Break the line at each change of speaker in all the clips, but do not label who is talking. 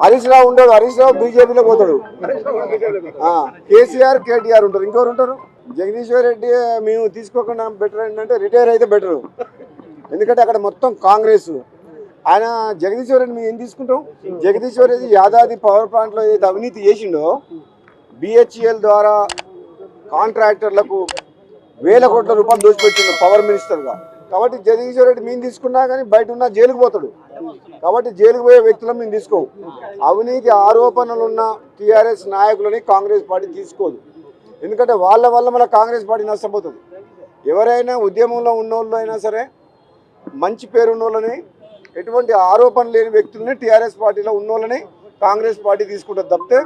హరీష్ రావు ఉండడు, హరీష్ రావు బీజేపీలో పోతాడు. కేసీఆర్ కేటీఆర్ ఉంటారు, ఇంకెవరు ఉంటారు? జగదీశ్వర్ రెడ్డి మేము తీసుకోకుండా బెటర్ ఏంటంటే రిటైర్ అయితే బెటరు, ఎందుకంటే అక్కడ మొత్తం కాంగ్రెస్. ఆయన జగదీశ్వర్ రెడ్డి మేము ఏం తీసుకుంటాం? జగదీశ్వర్ రెడ్డి యాదాద్రి పవర్ ప్లాంట్లో ఏదైతే అవినీతి చేసిండో BHEL ద్వారా కాంట్రాక్టర్లకు వేల కోట్ల రూపాయలు దోచిపెట్టిండు పవర్ మినిస్టర్గా. కాబట్టి జగదీశ్వర్ రెడ్డి మేము తీసుకున్నా కానీ బయట ఉన్న జైలుకు పోతాడు. కాబట్టి జైలుకు పోయే వ్యక్తులను మేము తీసుకోము. అవినీతి ఆరోపణలు ఉన్న TRS నాయకులని కాంగ్రెస్ పార్టీ తీసుకోదు, ఎందుకంటే వాళ్ళ వల్ల మన కాంగ్రెస్ పార్టీ నష్టపోతుంది. ఎవరైనా ఉద్యమంలో ఉన్నోళ్ళు అయినా సరే మంచి పేరు ఉన్నోళ్ళని, ఎటువంటి ఆరోపణ లేని వ్యక్తులని TRS పార్టీలో ఉన్నోళ్ళని కాంగ్రెస్ పార్టీ తీసుకుంటుంది తప్పితే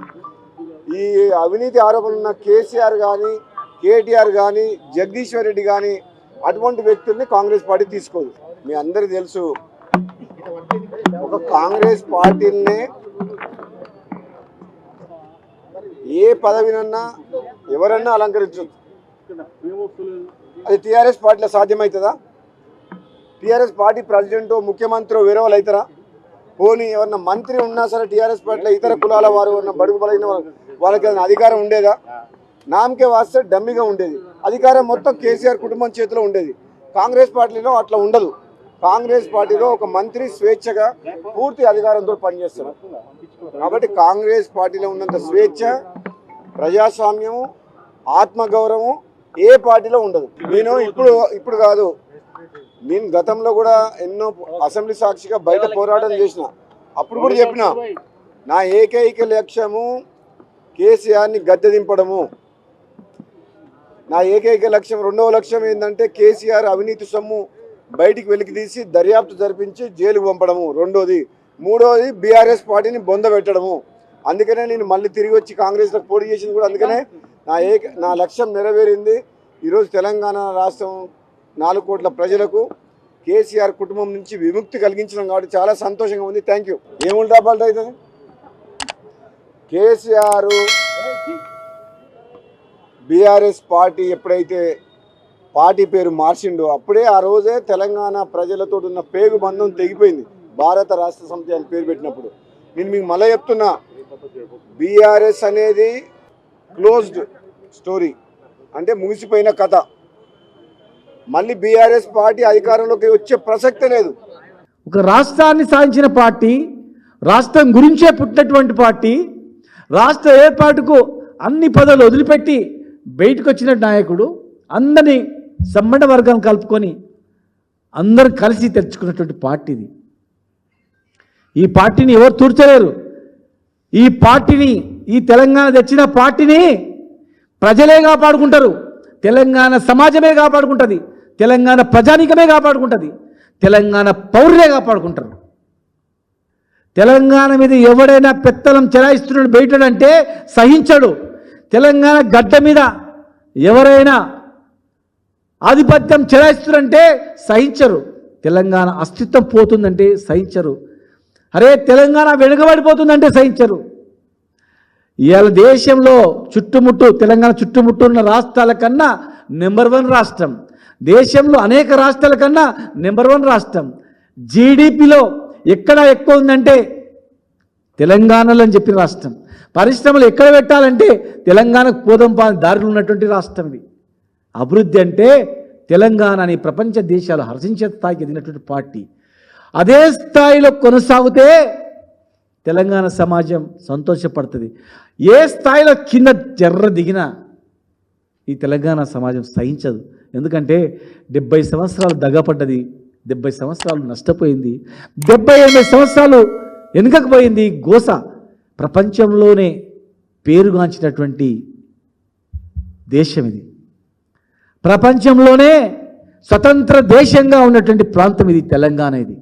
ఈ అవినీతి ఆరోపణలు ఉన్న కేసీఆర్ కానీ కేటీఆర్ కానీ జగదీశ్వర్ రెడ్డి కానీ అటువంటి వ్యక్తుల్ని కాంగ్రెస్ పార్టీ తీసుకోదు. మీ అందరికీ తెలుసు, ఒక కాంగ్రెస్ పార్టీని ఏ పదవినన్నా ఎవరన్నా అలంకరించవచ్చు, అది TRS పార్టీలో సాధ్యమవుతుందా? TRS పార్టీ ప్రెసిడెంట్ ముఖ్యమంత్రి వేరే వాళ్ళు అవుతారా? పోనీ ఎవరన్నా మంత్రి ఉన్నా సరే TRS పార్టీలో ఇతర కులాల వారు ఉన్న బడుగు బలైన వాళ్ళకి ఏదైనా అధికారం ఉండేదా? నామకే వాస్తే డమ్మిగా ఉండేది, అధికారం మొత్తం కేసీఆర్ కుటుంబం చేతిలో ఉండేది. కాంగ్రెస్ పార్టీలో అట్లా ఉండదు. కాంగ్రెస్ పార్టీలో ఒక మంత్రి స్వేచ్ఛగా పూర్తి అధికారంతో పనిచేస్తారు. కాబట్టి కాంగ్రెస్ పార్టీలో ఉన్నంత స్వేచ్ఛ, ప్రజాస్వామ్యము, ఆత్మగౌరవం ఏ పార్టీలో ఉండదు. నేను ఇప్పుడు కాదు, నేను గతంలో కూడా ఎన్నో అసెంబ్లీ సాక్షిగా బయట పోరాటం చేసిన, అప్పుడు కూడా చెప్పిన నా ఏకైక లక్ష్యము కేసీఆర్ని గద్దె దింపడము. నా ఏకైక లక్ష్యం. రెండవ లక్ష్యం ఏంటంటే కేసీఆర్ అవినీతి సొమ్ము బయటికి వెలికి తీసి దర్యాప్తు జరిపించి జైలుకు పంపడము రెండోది. మూడోది BRS పార్టీని బొందబెట్టడము. అందుకనే నేను మళ్ళీ తిరిగి వచ్చి కాంగ్రెస్లో పోటీ చేసింది కూడా అందుకనే. నా లక్ష్యం నెరవేరింది. ఈరోజు తెలంగాణ రాష్ట్రం 4 కోట్ల ప్రజలకు కేసీఆర్ కుటుంబం నుంచి విముక్తి కలిగించడం కాబట్టి చాలా సంతోషంగా ఉంది. Thank you. ఏం ఉల్టా పల్టా అవుతుంది? కేసీఆర్ BRS పార్టీ ఎప్పుడైతే పార్టీ పేరు మార్చిండో అప్పుడే ఆ రోజే తెలంగాణ ప్రజలతో ఉన్న పేగు బంధం తెగిపోయింది. భారత రాష్ట్ర సమితి అని పేరు పెట్టినప్పుడు నేను మీకు మళ్ళీ చెప్తున్నా, BRS అనేది క్లోజ్డ్ స్టోరీ, అంటే ముగిసిపోయిన కథ. మళ్ళీ BRS పార్టీ అధికారంలోకి వచ్చే ప్రసక్తే లేదు.
ఒక రాష్ట్రాన్ని సాధించిన పార్టీ, రాష్ట్రం గురించే పుట్టినటువంటి పార్టీ, రాష్ట్ర ఏర్పాటుకు అన్ని పదవులు వదిలిపెట్టి బయటకు వచ్చిన నాయకుడు, అందరినీ సంబంధ వర్గాలను కలుపుకొని అందరూ కలిసి తెచ్చుకున్నటువంటి పార్టీ ఇది. ఈ పార్టీని ఎవరు తూర్చలేరు. ఈ పార్టీని, ఈ తెలంగాణ తెచ్చిన పార్టీని ప్రజలే కాపాడుకుంటారు, తెలంగాణ సమాజమే కాపాడుకుంటుంది, తెలంగాణ ప్రజానీకమే కాపాడుకుంటుంది, తెలంగాణ పౌరులే కాపాడుకుంటారు. తెలంగాణ మీద ఎవడైనా పెత్తనం చెలాయిస్తున్నాడు బయటడంటే సహించడు. తెలంగాణ గడ్డ మీద ఎవరైనా ఆధిపత్యం చెలాయిస్తున్నారంటే సహించరు. తెలంగాణ అస్తిత్వం పోతుందంటే సహించరు. అరే తెలంగాణ వెనుకబడిపోతుందంటే సహించరు. ఇవాళ దేశంలో తెలంగాణ చుట్టుముట్టు ఉన్న రాష్ట్రాల కన్నా నెంబర్ 1 రాష్ట్రం, దేశంలో అనేక రాష్ట్రాల కన్నా నెంబర్ 1 రాష్ట్రం. జీడిపిలో ఎక్కడ ఎక్కువ ఉందంటే తెలంగాణలో అని చెప్పిన రాష్ట్రం. పరిశ్రమలు ఎక్కడ పెట్టాలంటే తెలంగాణకు పోదాం దారిలో ఉన్నటువంటి రాష్ట్రం ఇది. అభివృద్ధి అంటే తెలంగాణని ప్రపంచ దేశాలు హర్షించే స్థాయికి ఎదిగినటువంటి పార్టీ. అదే స్థాయిలో కొనసాగితే తెలంగాణ సమాజం సంతోషపడుతుంది. ఏ స్థాయిలో కింద జర్ర దిగినా ఈ తెలంగాణ సమాజం సహించదు. ఎందుకంటే 70 సంవత్సరాలు దగపడ్డది, 70 సంవత్సరాలు నష్టపోయింది, 70-80 సంవత్సరాలు వెనుకకపోయింది. గోస ప్రపంచంలోనే పేరుగాంచినటువంటి దేశం ఇది. ప్రపంచంలోనే స్వతంత్ర దేశంగా ఉన్నటువంటి ప్రాంతం ఇది తెలంగాణ ఇది.